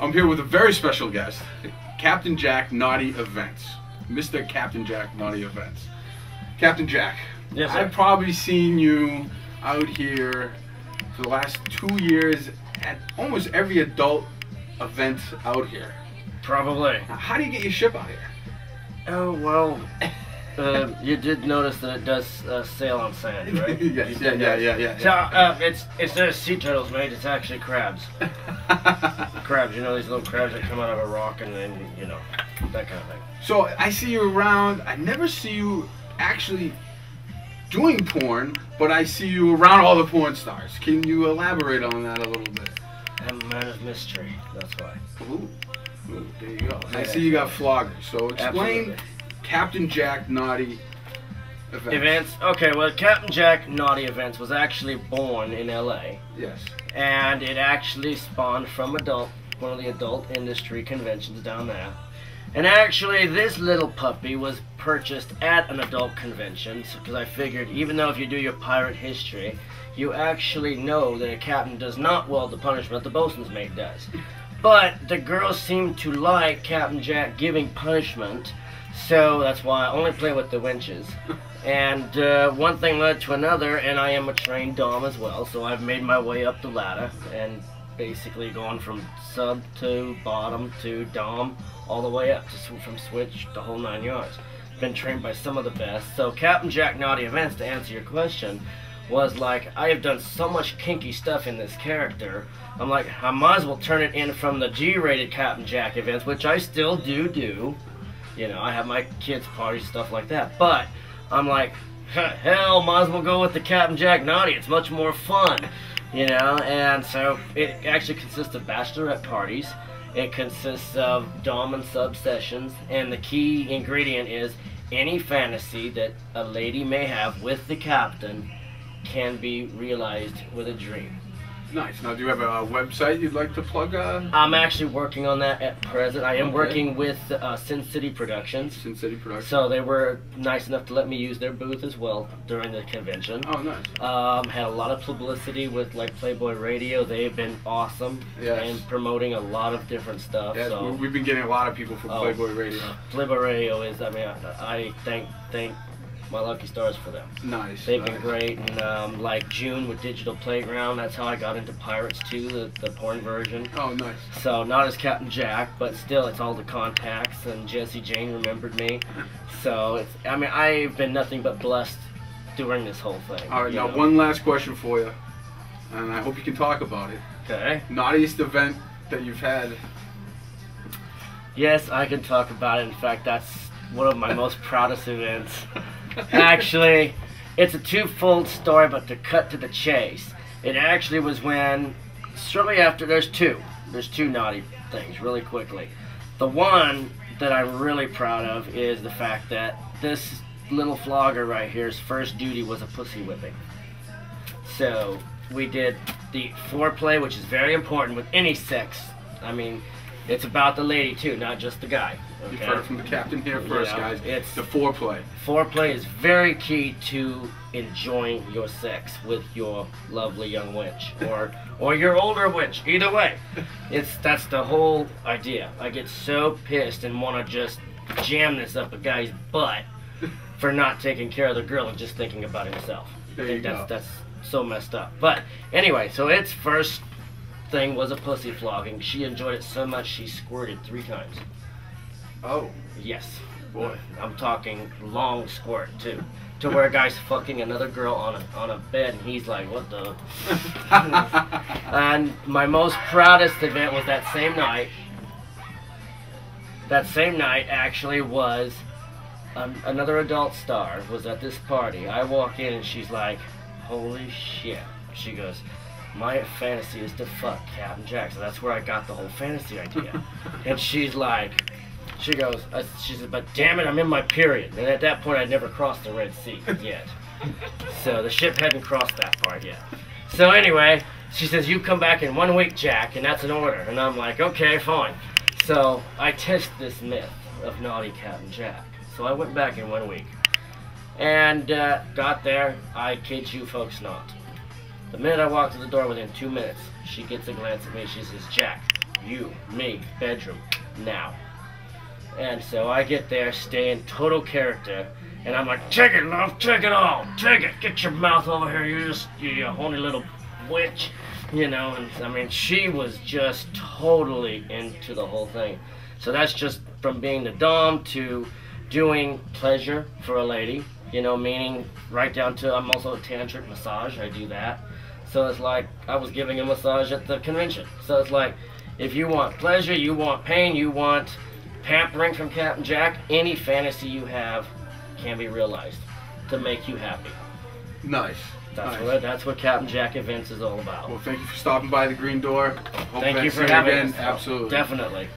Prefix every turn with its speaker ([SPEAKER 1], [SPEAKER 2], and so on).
[SPEAKER 1] I'm here with a very special guest, Captain Jack Naughty Events. Mr. Captain Jack Naughty Events. Captain Jack,
[SPEAKER 2] yes, sir.
[SPEAKER 1] I've probably seen you out here for the last 2 years at almost every adult event out here.
[SPEAKER 2] Probably.
[SPEAKER 1] How do you get your ship out here?
[SPEAKER 2] Oh, well, you did notice that it does sail on sand, right?
[SPEAKER 1] Yes, yeah.
[SPEAKER 2] So, it's not sea turtles, mate. It's actually crabs. Crabs, you know, these little crabs that come out of a rock and then, you know, that kind of thing.
[SPEAKER 1] So, I see you around. I never see you actually doing porn, but I see you around all the porn stars. Can you elaborate on that a little bit?
[SPEAKER 2] I'm a man of mystery, that's why.
[SPEAKER 1] Ooh, there you go. I see you got floggers. So explain
[SPEAKER 2] Absolutely.
[SPEAKER 1] Captain Jack Naughty Events.
[SPEAKER 2] Okay, well, Captain Jack Naughty Events was actually born in LA.
[SPEAKER 1] Yes.
[SPEAKER 2] And it actually spawned from one of the adult industry conventions down there. And actually, this little puppy was purchased at an adult convention, because I figured, even though if you do your pirate history, you actually know that a captain does not wield the punishment the bosun's mate does. But the girls seem to like Captain Jack giving punishment, so that's why I only play with the winches. And one thing led to another, and I am a trained dom as well, so I've made my way up the ladder, and basically going from sub to bottom to dom, all the way up to from switch, the whole 9 yards. Been trained by some of the best. So Captain Jack Naughty Events, to answer your question, was like, I have done so much kinky stuff in this character, I'm like, I might as well turn it in from the G-rated Captain Jack events, which I still do. You know, I have my kids' parties, stuff like that. But I'm like, hell, might as well go with the Captain Jack Naughty. It's much more fun, you know. And so it actually consists of bachelorette parties. It consists of dom and sub sessions, and the key ingredient is any fantasy that a lady may have with the captain can be realized with a dream.
[SPEAKER 1] Nice. Now, do you have a website you'd like to plug?
[SPEAKER 2] I'm actually working on that at present. I am working with Sin City Productions.
[SPEAKER 1] Sin City Productions.
[SPEAKER 2] So they were nice enough to let me use their booth as well during the convention.
[SPEAKER 1] Oh, nice.
[SPEAKER 2] Had a lot of publicity with like Playboy Radio. They've been awesome.
[SPEAKER 1] Yes.
[SPEAKER 2] And promoting a lot of different stuff.
[SPEAKER 1] Yes,
[SPEAKER 2] so
[SPEAKER 1] we've been getting a lot of people from Playboy Radio.
[SPEAKER 2] Playboy Radio is, I mean, I thank my lucky stars for them.
[SPEAKER 1] Nice.
[SPEAKER 2] They've been great, and like June with Digital Playground, that's how I got into Pirates too, the porn version.
[SPEAKER 1] Oh, nice.
[SPEAKER 2] So not as Captain Jack, but still it's all the contacts, and Jessie Jane remembered me. So it's, I mean, I've been nothing but blessed during this whole thing.
[SPEAKER 1] All right, now one last question for you, and I hope you can talk about it.
[SPEAKER 2] Okay.
[SPEAKER 1] Naughtiest event that you've had?
[SPEAKER 2] Yes, I can talk about it. In fact, that's one of my most proudest events. Actually, it's a twofold story, but to cut to the chase, it actually was when, shortly after, there's two naughty things, really quickly. The one that I'm really proud of is the fact that this little flogger right here's first duty was a pussy whipping. So, we did the foreplay, which is very important with any sex. I mean, it's about the lady too, not just the guy. Okay?
[SPEAKER 1] You've heard it from the captain here first, guys.
[SPEAKER 2] It's
[SPEAKER 1] the foreplay.
[SPEAKER 2] Foreplay is very key to enjoying your sex with your lovely young wench, or your older wench. Either way, that's the whole idea. I get so pissed and want to just jam this up a guy's butt for not taking care of the girl and just thinking about himself. I think that's so messed up. But anyway, so its first thing was a pussy flogging. She enjoyed it so much she squirted 3 times.
[SPEAKER 1] Oh.
[SPEAKER 2] Yes.
[SPEAKER 1] Boy.
[SPEAKER 2] I'm talking long squirt too. To where a guy's fucking another girl on a bed and he's like, what the? And my most proudest event was that same night. That same night actually was another adult star was at this party. I walk in and she's like, holy shit. She goes, my fantasy is to fuck Captain Jack. So that's where I got the whole fantasy idea. And she's like, she goes, she said, but damn it, I'm in my period. And at that point, I'd never crossed the Red Sea yet. So the ship hadn't crossed that part yet. So anyway, she says, you come back in 1 week, Jack, and that's an order. And I'm like, okay, fine. So I test this myth of naughty Captain Jack. So I went back in 1 week. And got there, I kid you folks not. The minute I walked to the door, within 2 minutes, she gets a glance at me. She says, Jack, you, me, bedroom, now. And so I get there, stay in total character, and I'm like, take it, love, take it all, take it, get your mouth over here, you horny little witch, you know. And I mean, she was just totally into the whole thing. So that's just from being the dom to doing pleasure for a lady, you know, meaning right down to I'm also a tantric massage, I do that. So it's like I was giving a massage at the convention. So it's like, if you want pleasure, you want pain, you want pampering from Captain Jack, any fantasy you have can be realized to make you happy.
[SPEAKER 1] Nice.
[SPEAKER 2] That's what Captain Jack Events is all about.
[SPEAKER 1] Well, thank you for stopping by the Green Door. Hope
[SPEAKER 2] Thank
[SPEAKER 1] to
[SPEAKER 2] you
[SPEAKER 1] see
[SPEAKER 2] for having
[SPEAKER 1] again.
[SPEAKER 2] us.
[SPEAKER 1] Absolutely.
[SPEAKER 2] Definitely.